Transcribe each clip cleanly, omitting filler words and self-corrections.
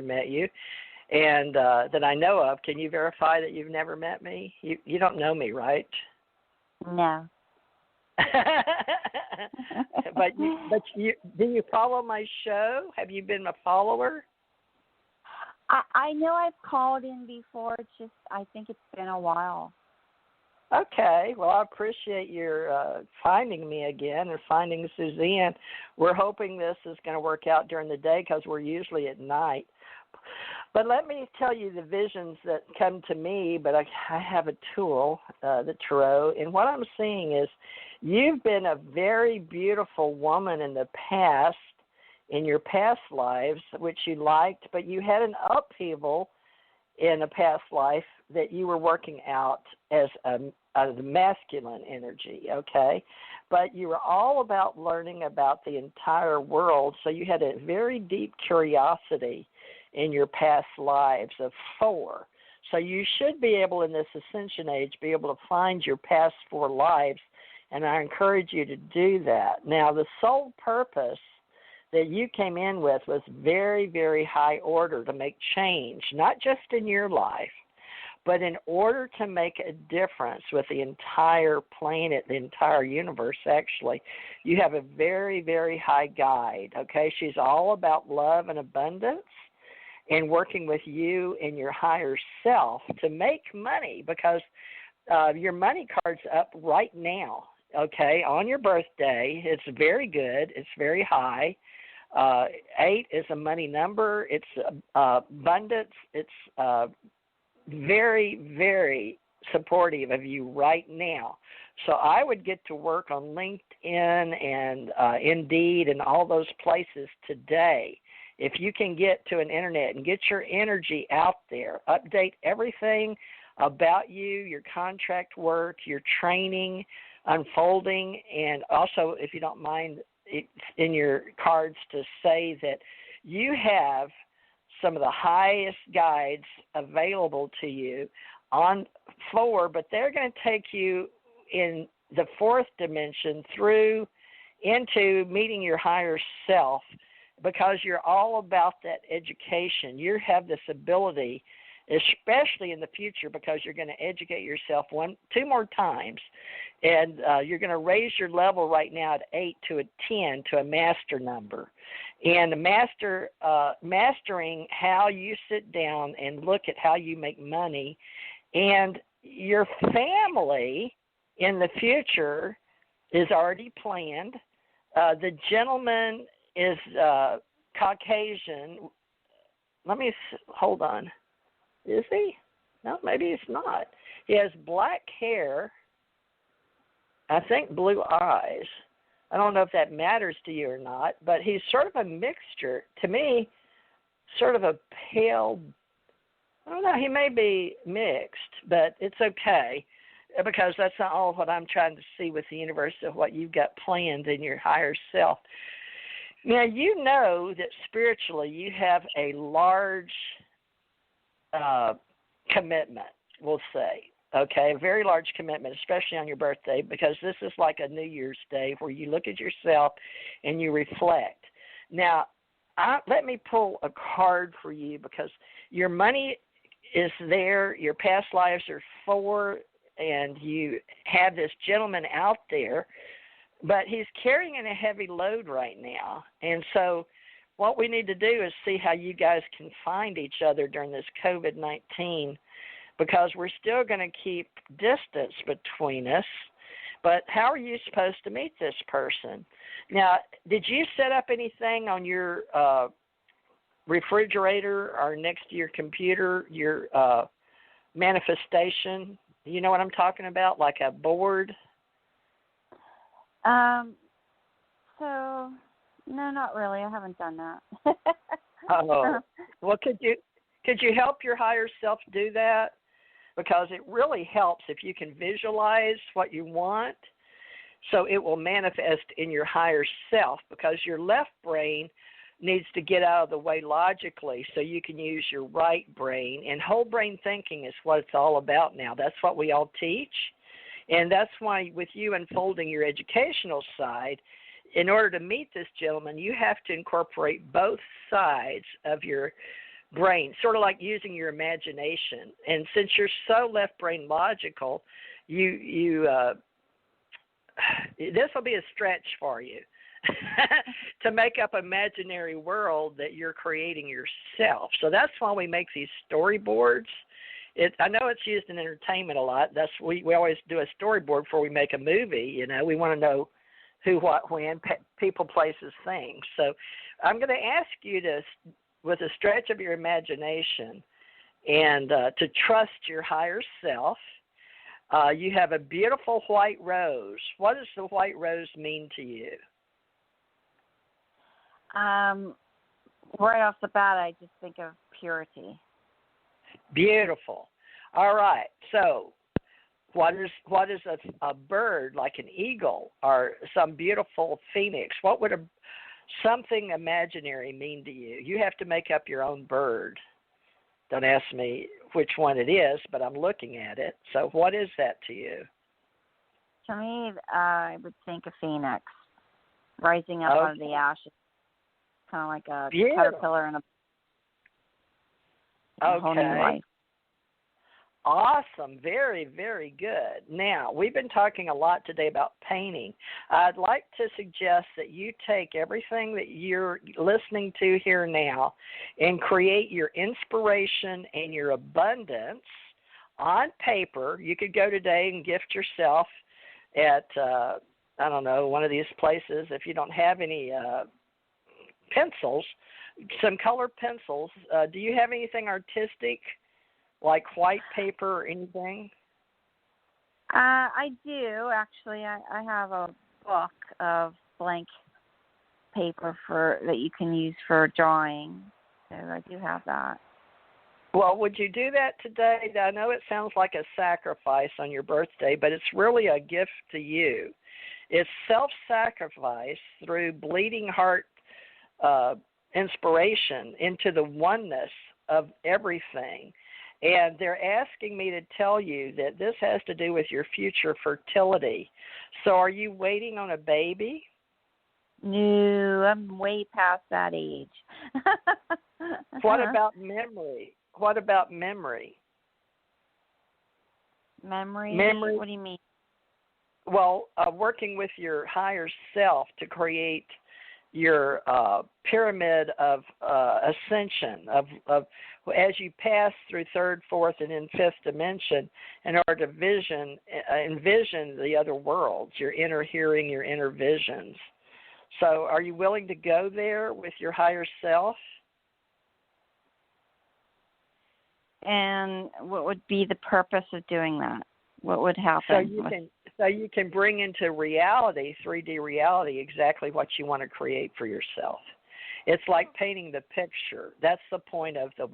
met you, and that I know of. Can you verify that you've never met me? You don't know me, right? No. but you do you follow my show? Have you been a follower? I know I've called in before. It's just I think it's been a while. Okay. Well, I appreciate your finding me again and finding Suzanne. We're hoping this is going to work out during the day because we're usually at night. But let me tell you the visions that come to me, but I have a tool, the tarot, and what I'm seeing is you've been a very beautiful woman in the past, in your past lives, which you liked, but you had an upheaval in a past life that you were working out as the masculine energy, okay? But you were all about learning about the entire world, so you had a very deep curiosity in your past lives of 4. So you should be able, in this Ascension Age, be able to find your past 4 lives, and I encourage you to do that. Now, the sole purpose that you came in with was very, very high order to make change, not just in your life, but in order to make a difference with the entire planet, the entire universe, actually. You have a very, very high guide, okay? She's all about love and abundance and working with you and your higher self to make money, because your money card's up right now, okay, on your birthday. It's very good. It's very high. 8 is a money number. It's abundance. It's very, very supportive of you right now. So I would get to work on LinkedIn and Indeed and all those places today. If you can get to an internet and get your energy out there, update everything about you, your contract work, your training, unfolding, and also, if you don't mind, it's in your cards to say that you have some of the highest guides available to you on 4, but they're going to take you in the 4th dimension through into meeting your higher self, because you're all about that education. You have this ability, especially in the future, because you're going to educate yourself 2 more times, and you're going to raise your level right now at 8 to a 10 to a master number. And mastering how you sit down and look at how you make money, and your family in the future is already planned. The gentleman is Caucasian. Hold on. Is he? No, maybe he's not. He has black hair, I think blue eyes. I don't know if that matters to you or not, but he's sort of a mixture. To me, sort of a pale, I don't know, he may be mixed, but it's okay, because that's not all what I'm trying to see with the universe of what you've got planned in your higher self. Now, you know that spiritually you have a large commitment, we'll say, okay, a very large commitment, especially on your birthday, because this is like a New Year's Day where you look at yourself and you reflect. Now, let me pull a card for you, because your money is there, your past lives are 4, and you have this gentleman out there, but he's carrying in a heavy load right now. And so what we need to do is see how you guys can find each other during this COVID-19, because we're still going to keep distance between us. But how are you supposed to meet this person? Now, did you set up anything on your refrigerator or next to your computer, your manifestation? You know what I'm talking about, like a board? So, no, not really. I haven't done that. Oh, well, could you help your higher self do that? Because it really helps if you can visualize what you want, so it will manifest in your higher self, because your left brain needs to get out of the way logically so you can use your right brain. And whole brain thinking is what it's all about now. That's what we all teach. And that's why with you unfolding your educational side, in order to meet this gentleman, you have to incorporate both sides of your brain, sort of like using your imagination. And since you're so left brain logical, this will be a stretch for you to make up an imaginary world that you're creating yourself. So that's why we make these storyboards. I know it's used in entertainment a lot. We always do a storyboard before we make a movie. We want to know who, what, when, people, places, things. So I'm going to ask you to, with a stretch of your imagination, and to trust your higher self. You have a beautiful white rose. What does the white rose mean to you? Right off the bat, I just think of purity. Beautiful. All right. So what is a bird, like an eagle or some beautiful phoenix? What would something imaginary mean to you? You have to make up your own bird. Don't ask me which one it is, but I'm looking at it. So what is that to you? To me, I would think of phoenix rising up out of the ashes, kind of like a caterpillar in a whole new life. Awesome. Very, very good. Now, we've been talking a lot today about painting. I'd like to suggest that you take everything that you're listening to here now and create your inspiration and your abundance on paper. You could go today and gift yourself at, I don't know, one of these places. If you don't have any pencils, some colored pencils. Do you have anything artistic, like white paper or anything? I do, actually. I have a book of blank paper that you can use for drawing. So I do have that. Well, would you do that today? I know it sounds like a sacrifice on your birthday, but it's really a gift to you. It's self-sacrifice through bleeding heart inspiration into the oneness of everything. And they're asking me to tell you that this has to do with your future fertility. So are you waiting on a baby? No, I'm way past that age. What about memory? What about memory? Memory? What do you mean? Well, working with your higher self to create your pyramid of ascension, of as you pass through third, fourth, and then fifth dimension, in order to envision the other worlds, your inner hearing, your inner visions. So are you willing to go there with your higher self? And what would be the purpose of doing that? What would happen? So you can bring into reality, 3D reality, exactly what you want to create for yourself. It's like painting the picture. That's the point of the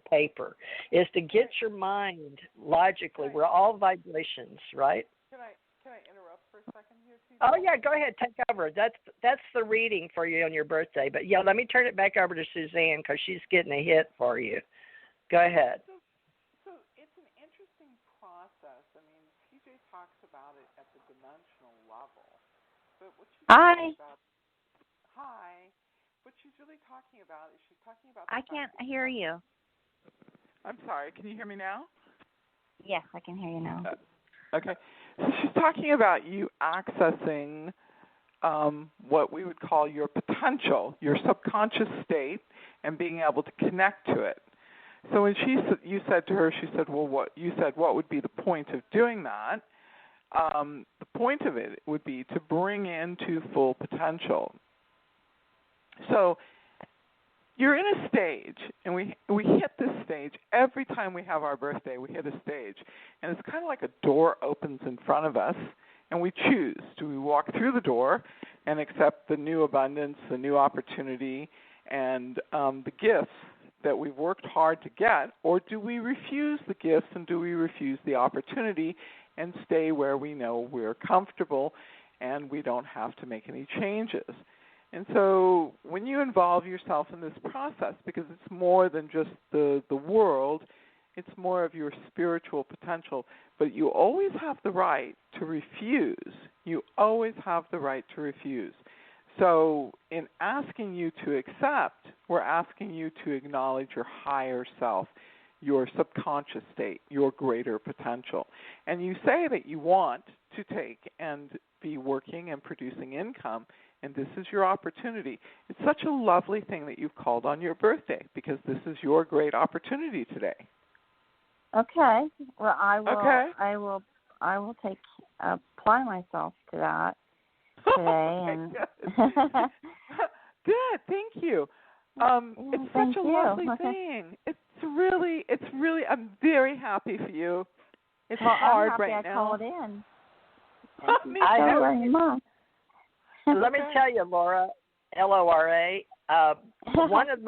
paper, is to get your mind logically. We're all vibrations, right? Can I interrupt for a second here, Suzanne? Oh, yeah, go ahead. Take over. That's the reading for you on your birthday. But, yeah, let me turn it back over to Suzanne because she's getting a hit for you. Go ahead. So it's an interesting process. I mean, TJ talks about it at the dimensional level. But what she's talking about, what she's really talking about is she's talking about... I can't hear you. I'm sorry. Can you hear me now? Yes, I can hear you now. Okay. So she's talking about you accessing what we would call your potential, your subconscious state, and being able to connect to it. So when you said to her, she said, well, what would be the point of doing that? The point of it would be to bring into full potential. So you're in a stage, and we hit this stage every time we have our birthday. We hit a stage, and it's kind of like a door opens in front of us, and we choose. Do we walk through the door and accept the new abundance, the new opportunity, and the gifts that we've worked hard to get, or do we refuse the gifts and do we refuse the opportunity and stay where we know we're comfortable and we don't have to make any changes? And so when you involve yourself in this process, because it's more than just the world, it's more of your spiritual potential, but you always have the right to refuse. You always have the right to refuse. So in asking you to accept, we're asking you to acknowledge your higher self, your subconscious state, your greater potential. And you say that you want to take and be working and producing income, and this is your opportunity. It's such a lovely thing that you've called on your birthday, because this is your great opportunity today. Okay. Well, I will. Okay. I will apply myself to that today. And good. Thank you. It's such a lovely thing. It's really. I'm very happy for you. It's hard I'm happy right now. I called in. Me I too. very much. Let me tell you, Laura, Lora. One of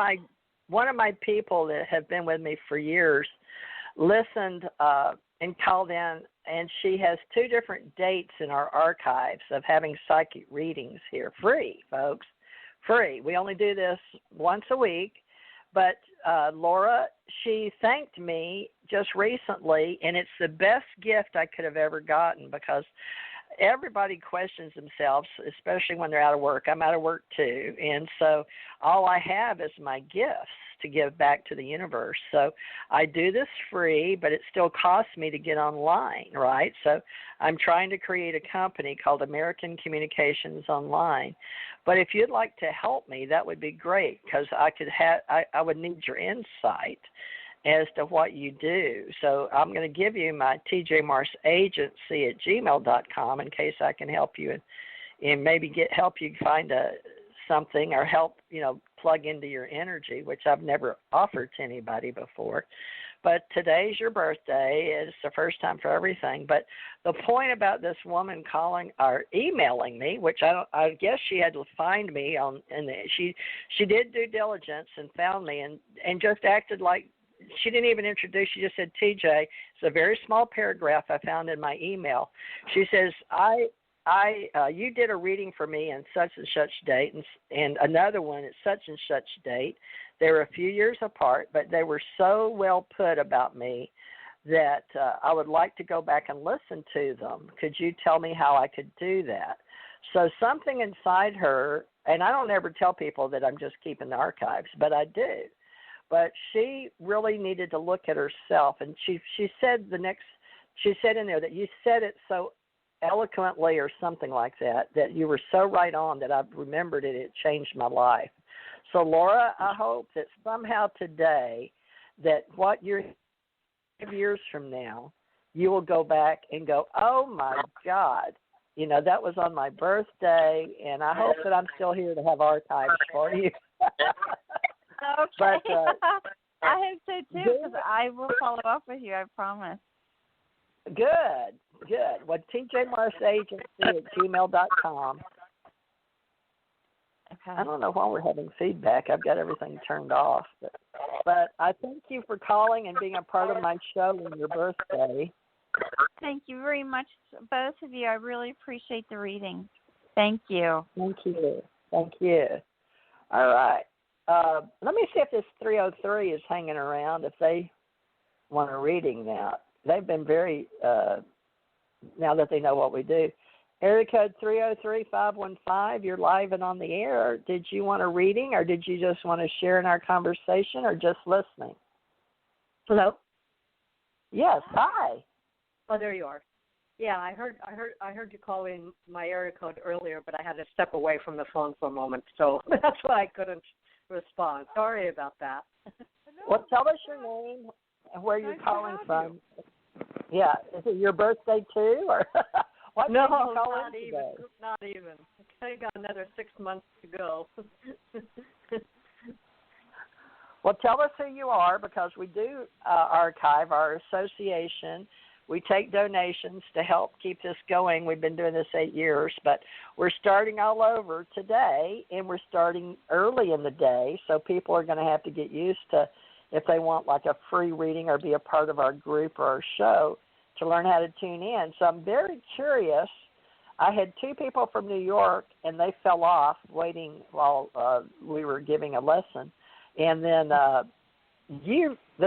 my people that have been with me for years listened and called in, and she has 2 different dates in our archives of having psychic readings here. Free, folks. Free. We only do this once a week. But Laura, she thanked me just recently, and it's the best gift I could have ever gotten, because everybody questions themselves, especially when they're out of work. I'm out of work too, and so all I have is my gifts to give back to the universe. So I do this free, but it still costs me to get online, right? So I'm trying to create a company called American Communications Online. But if you'd like to help me, that would be great, because I would need your insight as to what you do. So I'm going to give you my tjmorrisagency@gmail.com in case I can help you and maybe help you find something, or help, plug into your energy, which I've never offered to anybody before. But today's your birthday. It's the first time for everything. But the point about this woman calling or emailing me, which I guess she had to find me she did due diligence and found me and just acted like she didn't even introduce. She just said, TJ, it's a very small paragraph I found in my email. She says, you did a reading for me on such and such date, and another one at such and such date. They were a few years apart, but they were so well put about me that I would like to go back and listen to them. Could you tell me how I could do that? So something inside her, and I don't ever tell people that I'm just keeping the archives, but I do. But she really needed to look at herself, and she said she said in there that you said it so eloquently or something like that you were so right on that I've remembered it. It changed my life. So, Laura, I hope that somehow today that what you're 5 years from now, you will go back and go, oh, my God, that was on my birthday, and I hope that I'm still here to have archives for you. Okay. But, I hope so, too, because I will follow up with you, I promise. Good. Well, tjmorrisagency@gmail.com. Okay. I don't know why we're having feedback. I've got everything turned off. But I thank you for calling and being a part of my show on your birthday. Thank you very much, both of you. I really appreciate the reading. Thank you. Thank you. All right. Let me see if this 303 is hanging around, if they want a reading now. They've been very, now that they know what we do. Area code 303-515, you're live and on the air. Did you want a reading, or did you just want to share in our conversation, or just listening? Hello? Yes, hi. Oh, there you are. Yeah, I heard you call in my area code earlier, but I had to step away from the phone for a moment, so that's why I couldn't respond. Sorry about that. Well, tell us your name and where you're calling from. Yeah, is it your birthday too, or what? No, not even. I got another 6 months to go. Well, tell us who you are, because we do archive our association. We take donations to help keep this going. We've been doing this 8 years, but we're starting all over today, and we're starting early in the day, so people are going to have to get used to, if they want like a free reading or be a part of our group or our show, to learn how to tune in. So I'm very curious. I had 2 people from New York, and they fell off waiting while we were giving a lesson. And then the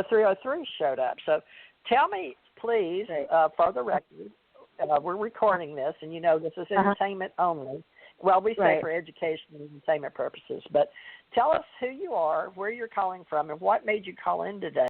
303 showed up. So tell me, please, for the record, we're recording this, and this is entertainment only. Well, we say Right. for education and entertainment purposes, but tell us who you are, where you're calling from, and what made you call in today.